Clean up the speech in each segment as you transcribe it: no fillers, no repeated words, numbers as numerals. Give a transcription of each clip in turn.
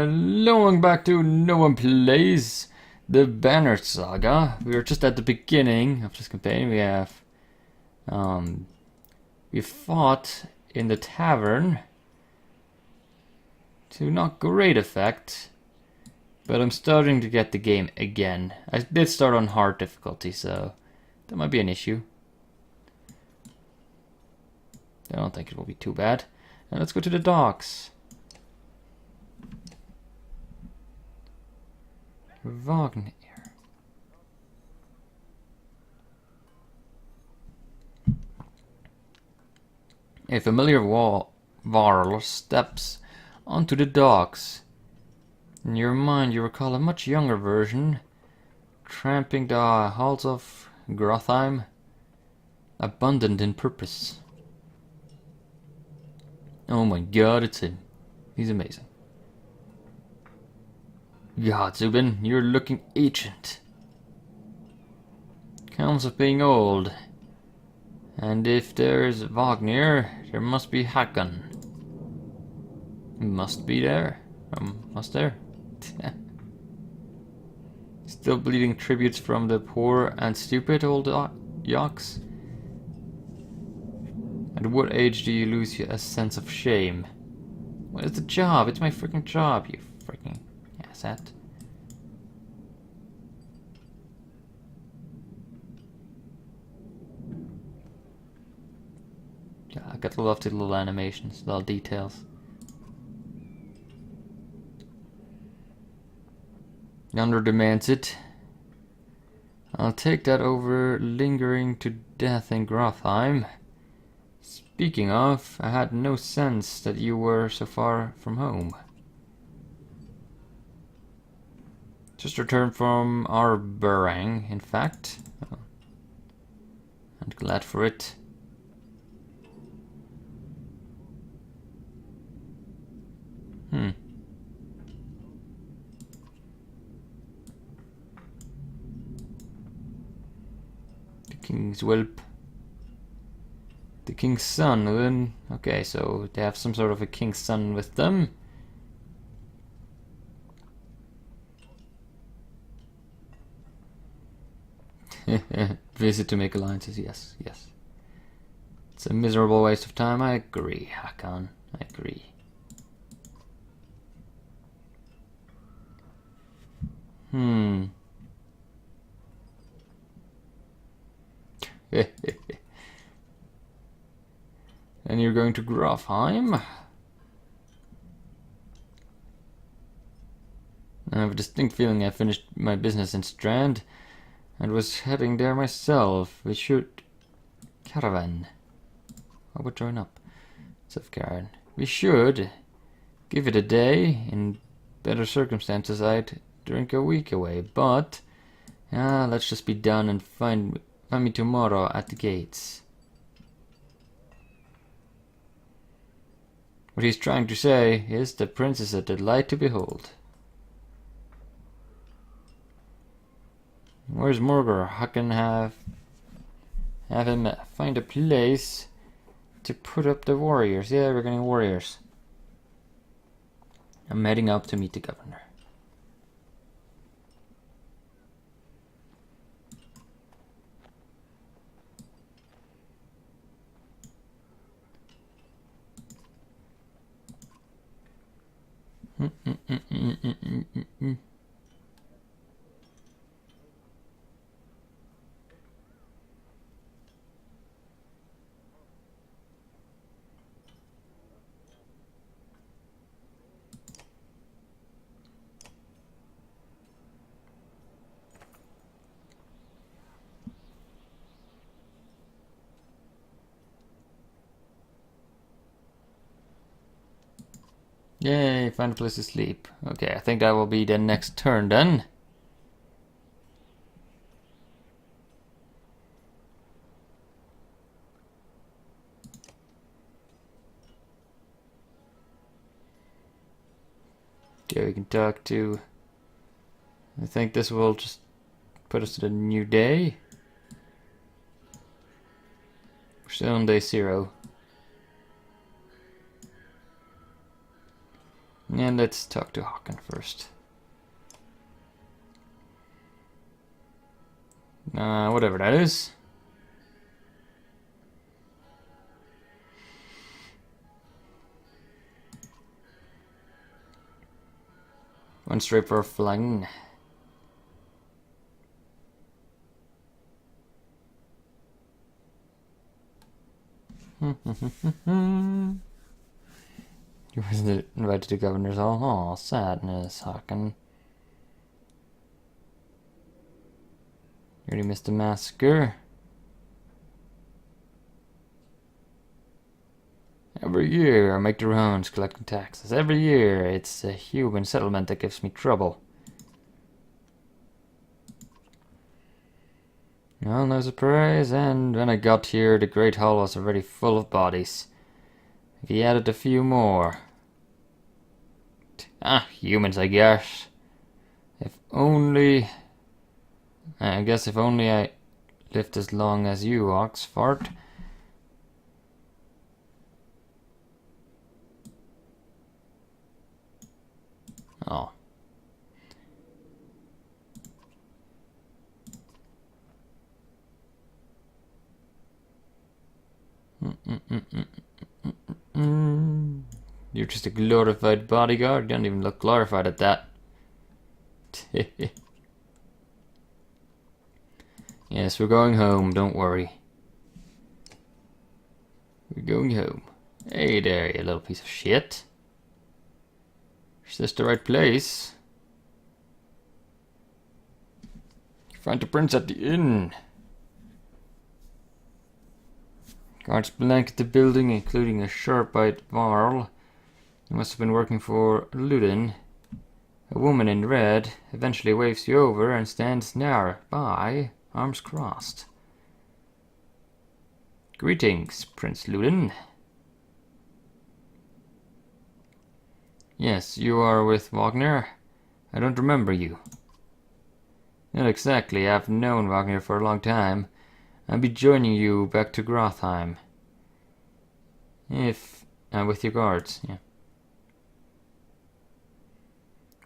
Going back to No One Plays the Banner Saga. We are just at the beginning of this campaign. We fought in the tavern to not great effect, but I'm starting to get the game again. I did start on hard difficulty, so that might be an issue. I don't think it will be too bad. Now let's go to the docks. Wagner. A familiar varl steps onto the docks. In your mind you recall a much younger version, tramping the halls of Grothheim, abundant in purpose. Oh my god, it's him. He's amazing. God, Zubin, you're looking ancient. Comes of being old. And if there's Wagner, there must be Hakon. Must be there. Must there? Still bleeding tributes from the poor and stupid old yaks? At what age do you lose a sense of shame? Well, it's a job. It's my freaking job, you freaking asshat. Yeah, I got to love the little animations, little details. Yonder demands it. I'll take that over lingering to death in Grothheim. Speaking of, I had no sense that you were so far from home. Just returned from our barang, in fact. Oh. And glad for it. The king's whelp. The king's son, then. Okay, so they have some sort of a king's son with them. Visit to make alliances, yes, yes. It's a miserable waste of time, I agree, Hakon. I agree. And you're going to Grofheim? I have a distinct feeling I finished my business in Strand and was heading there myself. We should... Caravan. I would join up. Caravan. We should give it a day. In better circumstances I'd drink a week away, but let's just be done and find me tomorrow at the gates. What he's trying to say is the prince is a delight to behold. Where's Morgar? I can have him find a place to put up the warriors. Yeah, we're getting warriors. I'm heading up to meet the governor. Yay, find a place to sleep. Okay, I think that will be the next turn then. Okay, we can talk to... I think this will just put us to the new day. We're still on day 0. And let's talk to Håkon first. Whatever that is. One straight for a flang. You wasn't invited to Governor's Hall. Oh, sadness, Håkon. You already missed the massacre. Every year I make the rounds collecting taxes. Every year it's a human settlement that gives me trouble. Well, no surprise, and when I got here the Great Hall was already full of bodies. If he added a few more... humans, I guess. If only... I guess if only I lived as long as you, Oxford. Oh. You're just a glorified bodyguard. You don't even look glorified at that. Yes, we're going home, don't worry. We're going home. Hey there, you little piece of shit. Is this the right place? You find the prince at the inn. Guards blanket the building, including a sharp-eyed varl. You must have been working for Ludin. A woman in red eventually waves you over and stands near by, arms crossed. Greetings, Prince Ludin. Yes, you are with Wagner. I don't remember you. Not exactly. I've known Wagner for a long time. I'll be joining you back to Grothheim. If... with your guards, yeah.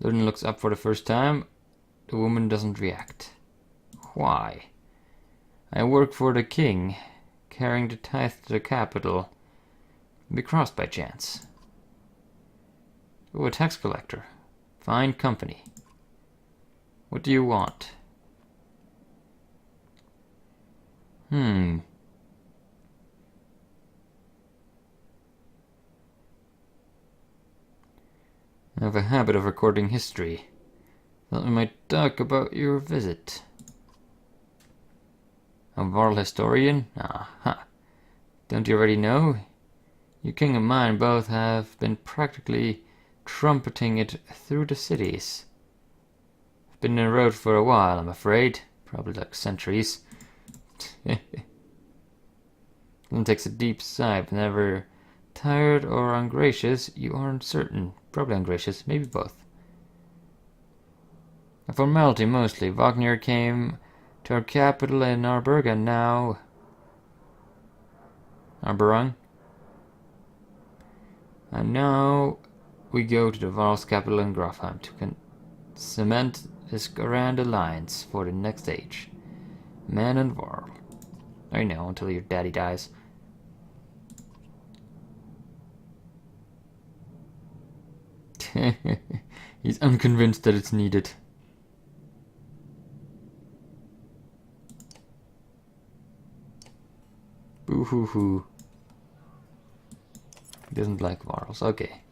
Ludin looks up for the first time. The woman doesn't react. Why? I work for the king, carrying the tithe to the capital. Be crossed by chance. Oh, a tax collector. Fine company. What do you want? I have a habit of recording history. Thought we might talk about your visit. A Varl historian? Aha. Don't you already know? You king and mine both have been practically trumpeting it through the cities. I've been in the road for a while, I'm afraid. Probably like centuries. One takes a deep sigh, but never tired or ungracious. You are uncertain. Probably ungracious, maybe both. A formality mostly. Wagner came to our capital in Arberg and now... Arberung? And now we go to the Varl's capital in Grofheim to cement this grand alliance for the next age. Man and Varl. I know, until your daddy dies. He's unconvinced that it's needed. Boo hoo hoo. He doesn't like Varls. Okay.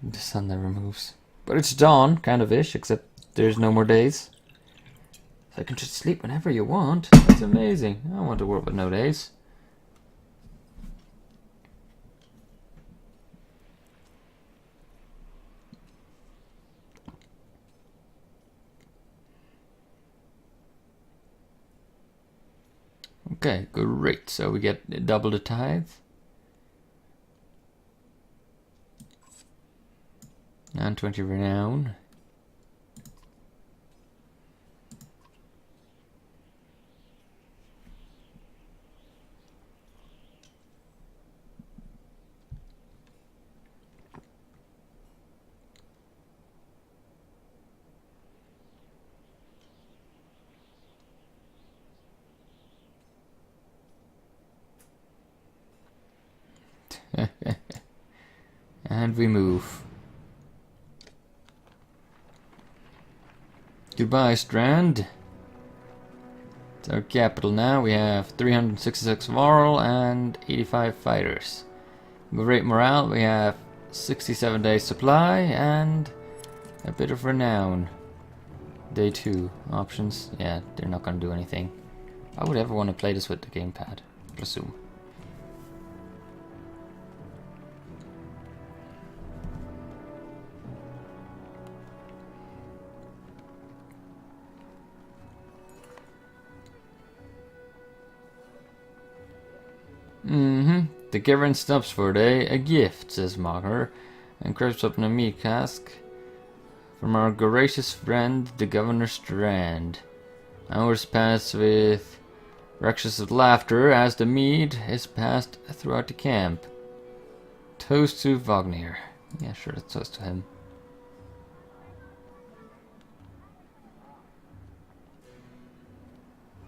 The sun never moves. But it's dawn, kind of ish, except there's no more days. So I can just sleep whenever you want. That's amazing. I want a world with no days. Okay, great. So we get double the tithe. And 20 renown. And we move. Goodbye, Strand. It's our capital now. We have 366 moral and 85 fighters. Great morale. We have 67 days supply and a bit of renown. Day 2 options. Yeah, they're not going to do anything. I would ever want to play this with the gamepad, I assume. The caravan stops for a day. A gift, says Mogger, and creeps up in a meat cask from our gracious friend, the Governor Strand. Hours pass with ructions of laughter as the mead is passed throughout the camp. Toast to Wagner. Yeah, sure, let's toast to him.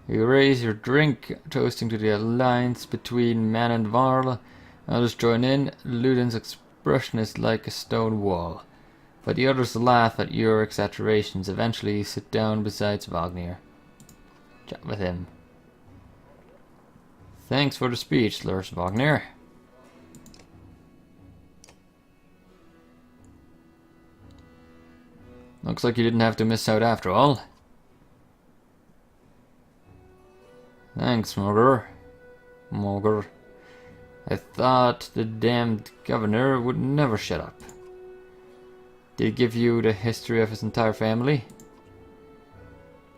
You raise your drink, toasting to the alliance between man and varl. Others join in. Luden's expression is like a stone wall. But the others laugh at your exaggerations. Eventually you sit down beside Wagner. Chat with him. Thanks for the speech, slurs Wagner. Looks like you didn't have to miss out after all. Thanks, Mogger. I thought the damned governor would never shut up. Did he give you the history of his entire family?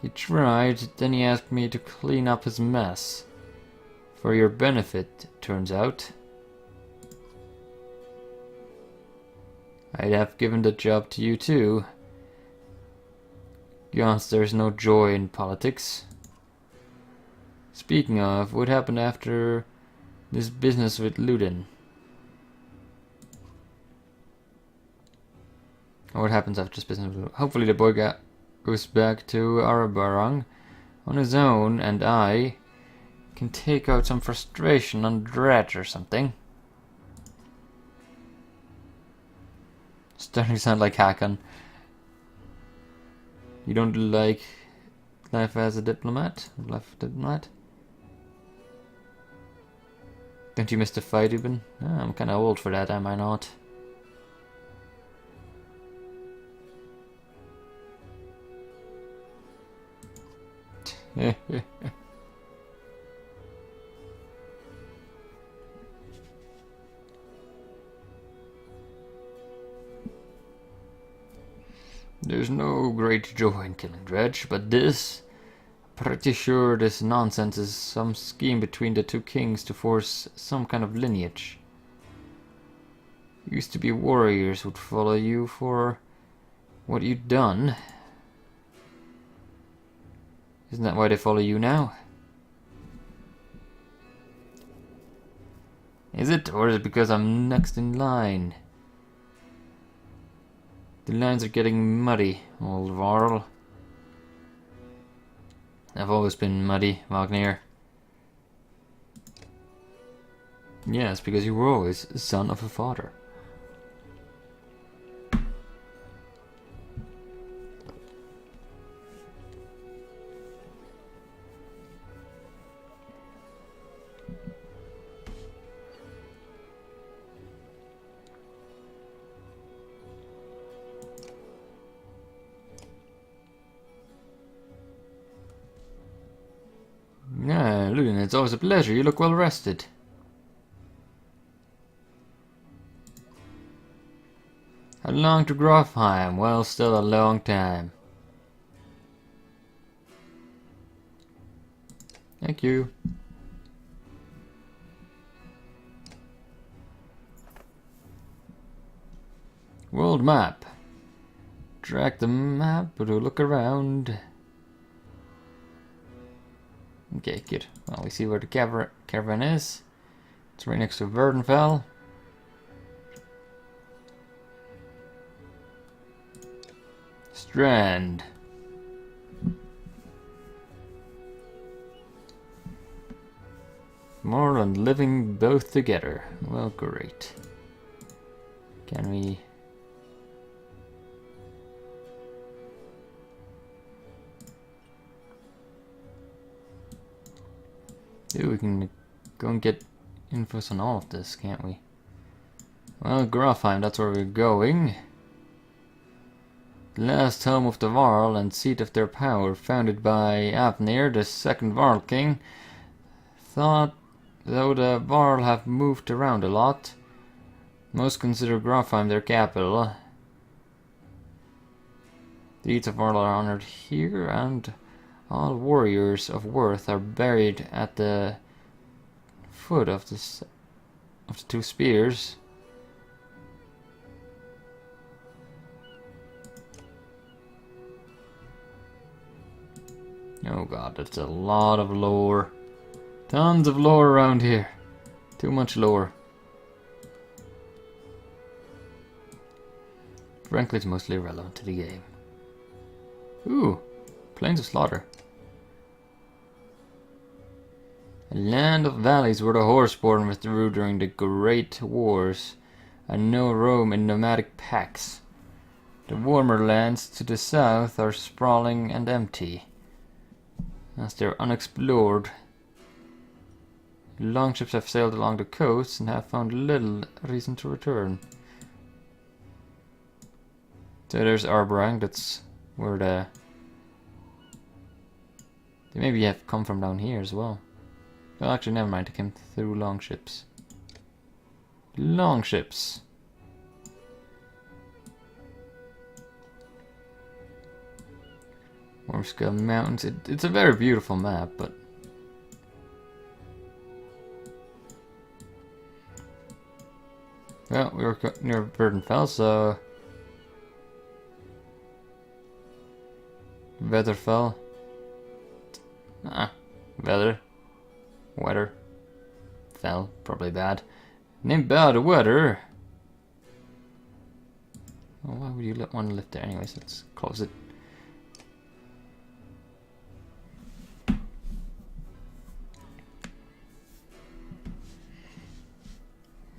He tried, then he asked me to clean up his mess. For your benefit, turns out. I'd have given the job to you too. Yes, there's no joy in politics. Speaking of, what happened after this business with Luden? What happens after this business with Luden? Hopefully the boy goes back to Arabarang on his own, and I can take out some frustration on Dredge or something. Starting to sound like Hakon. You don't like life as a diplomat? Don't you miss the fight even? Oh, I'm kinda old for that, am I not? There's no great joy in killing Dredge, but this... Pretty sure this nonsense is some scheme between the two kings to force some kind of lineage. Used to be warriors who'd follow you for what you'd done. Isn't that why they follow you now? Is it? Or is it because I'm next in line? The lines are getting muddy, old Varl. I've always been muddy, Wagner. Yes, because you were always the son of a father. Yeah, Luden, it's always a pleasure. You look well rested. How long to Grofheim? Well, still a long time. Thank you. World map. Drag the map to look around. Okay, good. Well, we see where the caravan is. It's right next to Verdenfell. Strand. More on living both together. Well, great. Can we... Dude, we can go and get infos on all of this, can't we? Well, Grafheim, that's where we're going. The last home of the Varl and seat of their power, founded by Avnir, the second Varl king. Thought, though the Varl have moved around a lot, most consider Grafheim their capital. The deeds of Varl are honored here, and all warriors of worth are buried at the foot of the two spears. Oh god, that's a lot of lore. Tons of lore around here. Too much lore. Frankly, it's mostly irrelevant to the game. Ooh, Plains of Slaughter. A land of valleys where the horseborn withdrew during the Great Wars, and no roam in nomadic packs. The warmer lands to the south are sprawling and empty, as they're unexplored. Longships have sailed along the coast and have found little reason to return. So there's Arborang, that's where they maybe have come from down here as well. Well, actually, never mind, they came through longships. Longships. Wormskull Mountains. It's a very beautiful map, but well, we were near Burdenfell, so Weatherfell. Weather. Fell, probably bad. Named bad weather. Well, why would you want to live there anyways? Let's close it.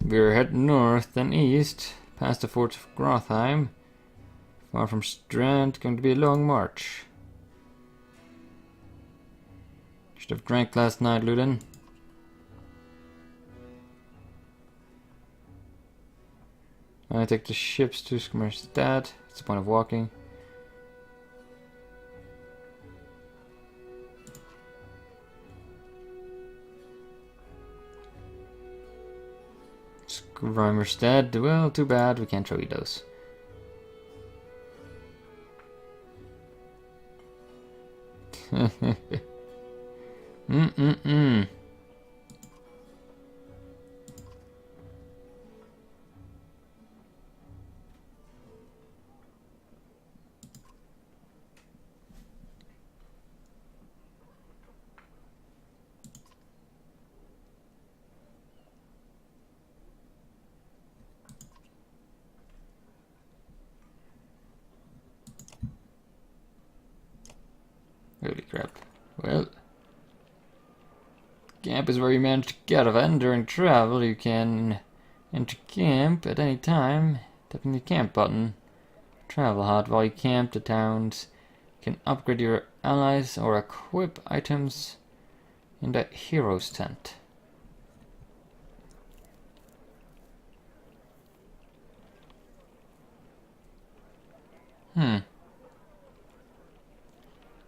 We're heading north and east, past the forts of Grafheim. Far from Strand, going to be a long march. Should have drank last night, Luden. I take the ships to Skmerstad. What's the point of walking? Skmerstad. Well, too bad. We can't show you those. Holy crap. Well, camp is where you manage to caravan. During travel, you can enter camp at any time, tapping the camp button. Travel hot. While you camp, the towns can upgrade your allies or equip items in the hero's tent.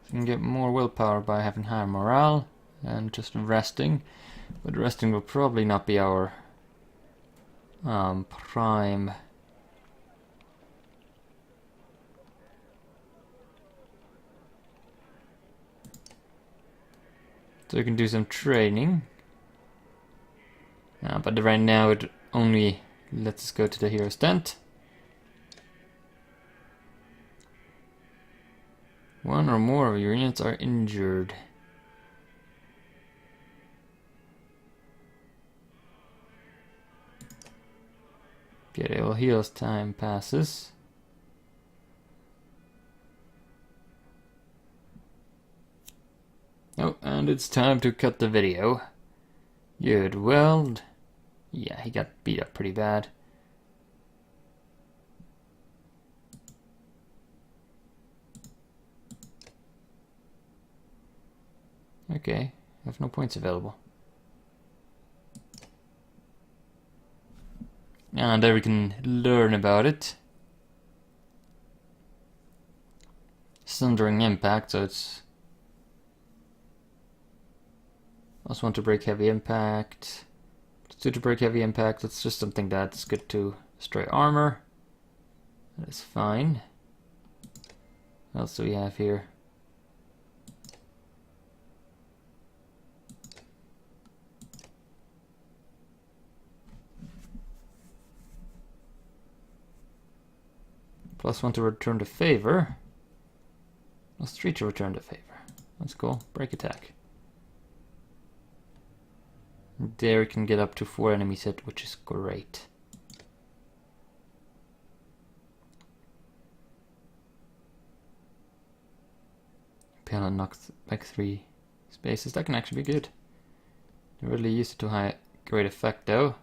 You can get more willpower by having higher morale and just resting, but resting will probably not be our prime. So you can do some training, but right now it only lets us go to the hero's tent. One or more of your units are injured. Okay, they will heal as time passes. Oh, and it's time to cut the video. Good, well, yeah, he got beat up pretty bad. Okay, I have no points available. And there we can learn about it. Sundering impact, so it's also want to break heavy impact. To break heavy impact, it's just something that's good to destroy armor. That is fine. What else do we have here? +1 to return the favor. +3 to return the favor. That's cool. Break attack. There we can get up to 4 enemies hit, which is great. Pale knocks back 3 spaces. That can actually be good. They really use it to great effect though.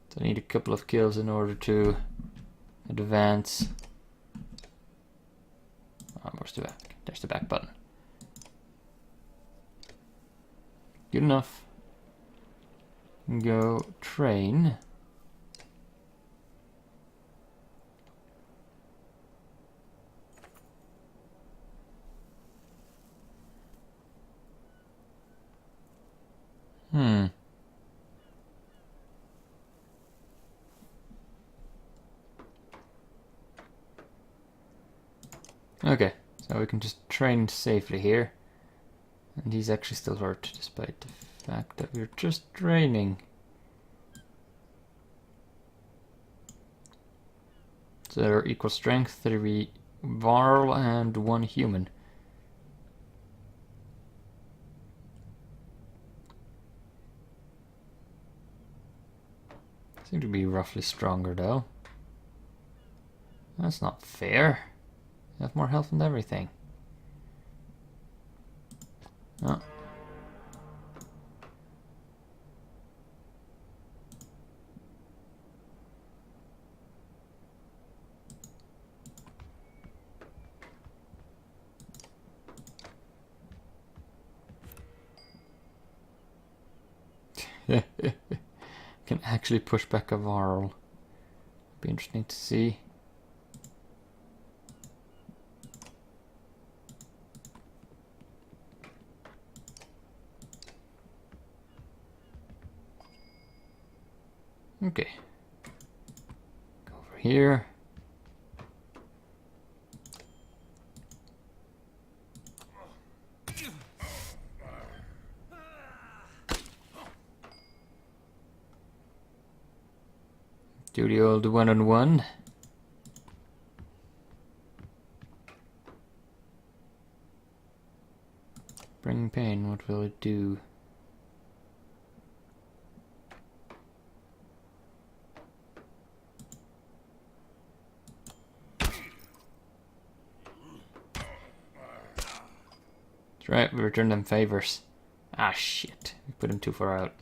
So I need a couple of kills in order to advance. Oh, where's the back? There's the back button. Good enough. Go train. Okay, so we can just train safely here. And he's actually still hurt, despite the fact that we're just training. So they're equal strength, 3 Varl and 1 human. Seem to be roughly stronger though. That's not fair. You have more health and everything. Oh. Can actually push back a Varl. Be interesting to see. Okay. Go over here. Do the old one-on-one. Bring pain, what will it do? That's right, we returned them favors. Ah shit, we put him too far out.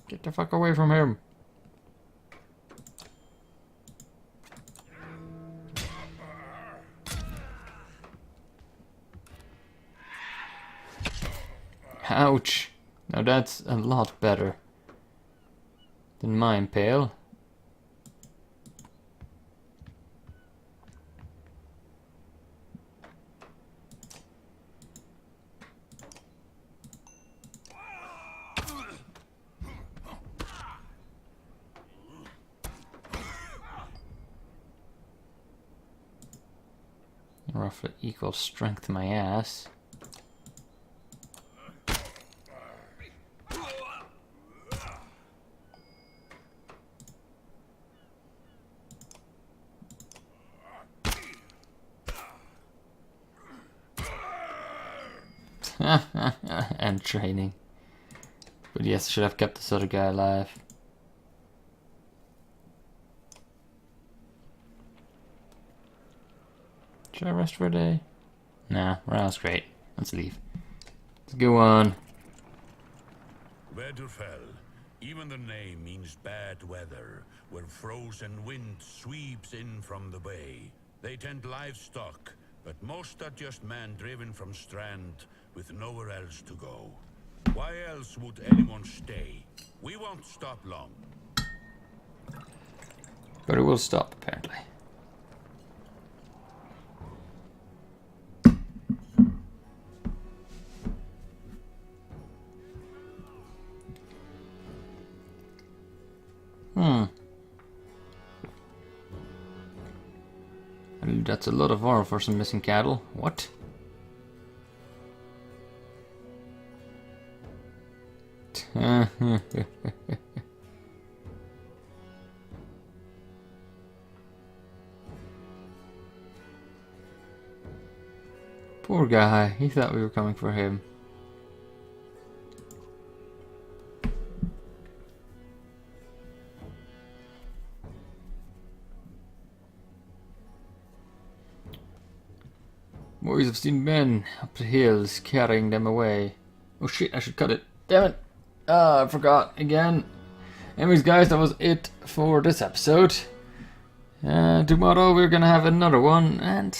Get the fuck away from him. Ouch. Now that's a lot better than my impale. Roughly equal strength to my ass. And training. But yes, should have kept this other guy alive. Should I rest for a day? Nah, morale's great. Let's leave. Let's go on. Where to fell? Even the name means bad weather, where frozen wind sweeps in from the bay. They tend livestock, but most are just men driven from Strand with nowhere else to go. Why else would anyone stay? We won't stop long. But it will stop, apparently. That's a lot of ore for some missing cattle. What? Poor guy, he thought we were coming for him. Boys, I've seen men up the hills carrying them away. Oh shit, I should cut it. Damn it! Ah, I forgot again. Anyways, guys, that was it for this episode. Tomorrow we're gonna have another one, and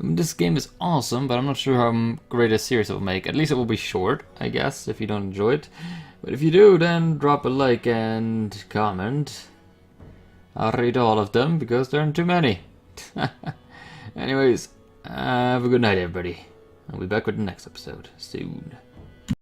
this game is awesome, but I'm not sure how great a series it will make. At least it will be short, I guess, if you don't enjoy it. But if you do, then drop a like and comment. I'll read all of them, because there aren't too many. Anyways, have a good night, everybody. I'll be back with the next episode soon.